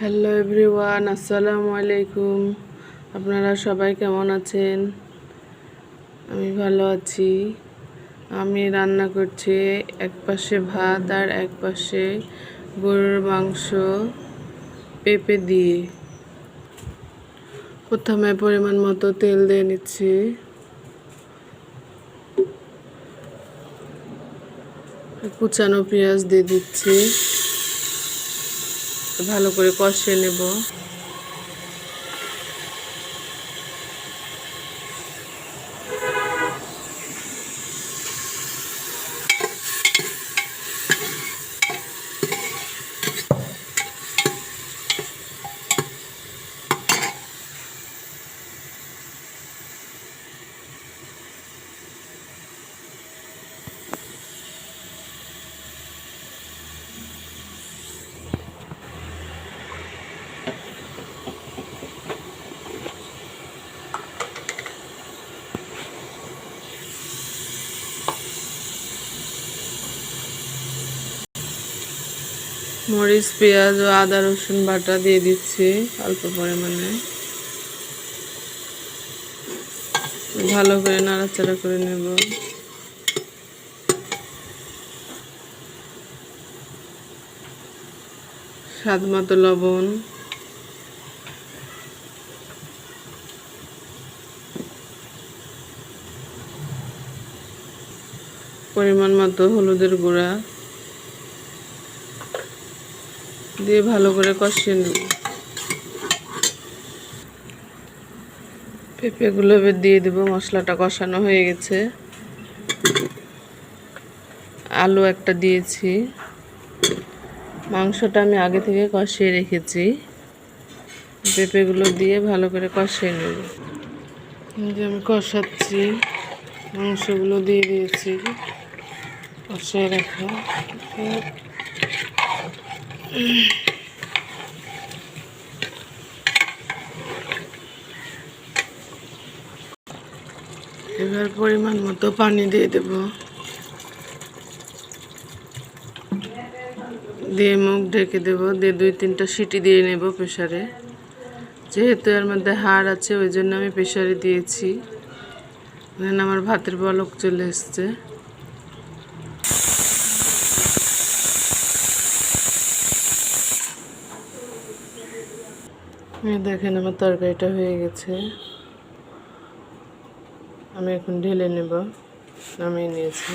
Hello everyone, আসসালামু আলাইকুম। আপনারা সবাই কেমন আছেন? আমি ভালো আছি। আমি রান্না করছি এক পাশে ভাত আর এক পাশে গরুর মাংস পেঁপে দিয়ে। প্রথমে পরিমাণ মতো তেল দিয়ে নিচ্ছি। কুচানো পেঁয়াজ দিয়ে দিচ্ছি, ভালো করে কষিয়ে নেব। মরিচ, পেঁয়াজ ও আদা রসুন বাটা দিয়ে দিচ্ছি অল্প পরিমাণে। ভালো করে নাড়াচাড়া করে নেব। স্বাদ মতো লবণ, পরিমাণ মতো হলুদের গুঁড়া দিয়ে ভালো করে কষিয়ে নেব। পেঁপেগুলো দিয়ে দেব। মশলাটা কষানো হয়ে গেছে। আলু একটা দিয়েছি। মাংসটা আমি আগে থেকে কষিয়ে রেখেছি। পেঁপেগুলো দিয়ে ভালো করে কষিয়ে নেব। যে আমি কষাচ্ছি, মাংসগুলো দিয়ে দিয়েছি কষিয়ে রাখা। এবার পরিমাণ মতো পানি দিয়ে দেব। দিয়ে মুখ ঢেকে দেব। দিয়ে 2-3টা সিটি দিয়ে নেব প্রেসারে। যেহেতু এর মধ্যে হাড় আছে ওই জন্য আমি প্রেসারে দিয়েছি। আমার ভাতের বলক চলে এসছে। দেখেন আমার তরকারিটা হয়ে গেছে। আমি এখন ঢেলে নেব। নামিয়ে নিয়েছি।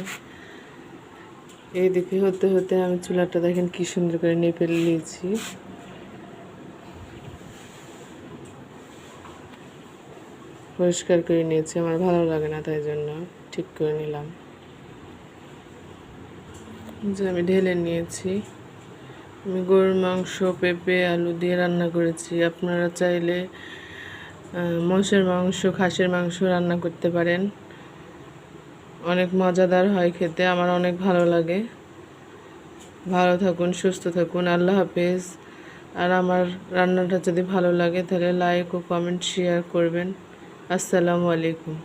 এইদিকে হতে হতে আমি চুলাটা দেখেন কি সুন্দর করে নেপে নিয়েছি। পরিষ্কার করে নিয়েছি, আমার ভালো লাগে না তাই জন্য ঠিক করে নিলাম। যে আমি ঢেলে নিয়েছি। আমি গরুর মাংস, পেঁপে, আলু দিয়ে রান্না করেছি। আপনারা চাইলে মোষের মাংস, খাসির মাংস রান্না করতে পারেন। অনেক মজাদার হয় খেতে, আমার অনেক ভালো লাগে। ভালো থাকুন, সুস্থ থাকুন, আল্লাহ হাফেজ। আর আমার রান্নাটা যদি ভালো লাগে তাহলে লাইক ও কমেন্ট শেয়ার করবেন। আসসালামু আলাইকুম।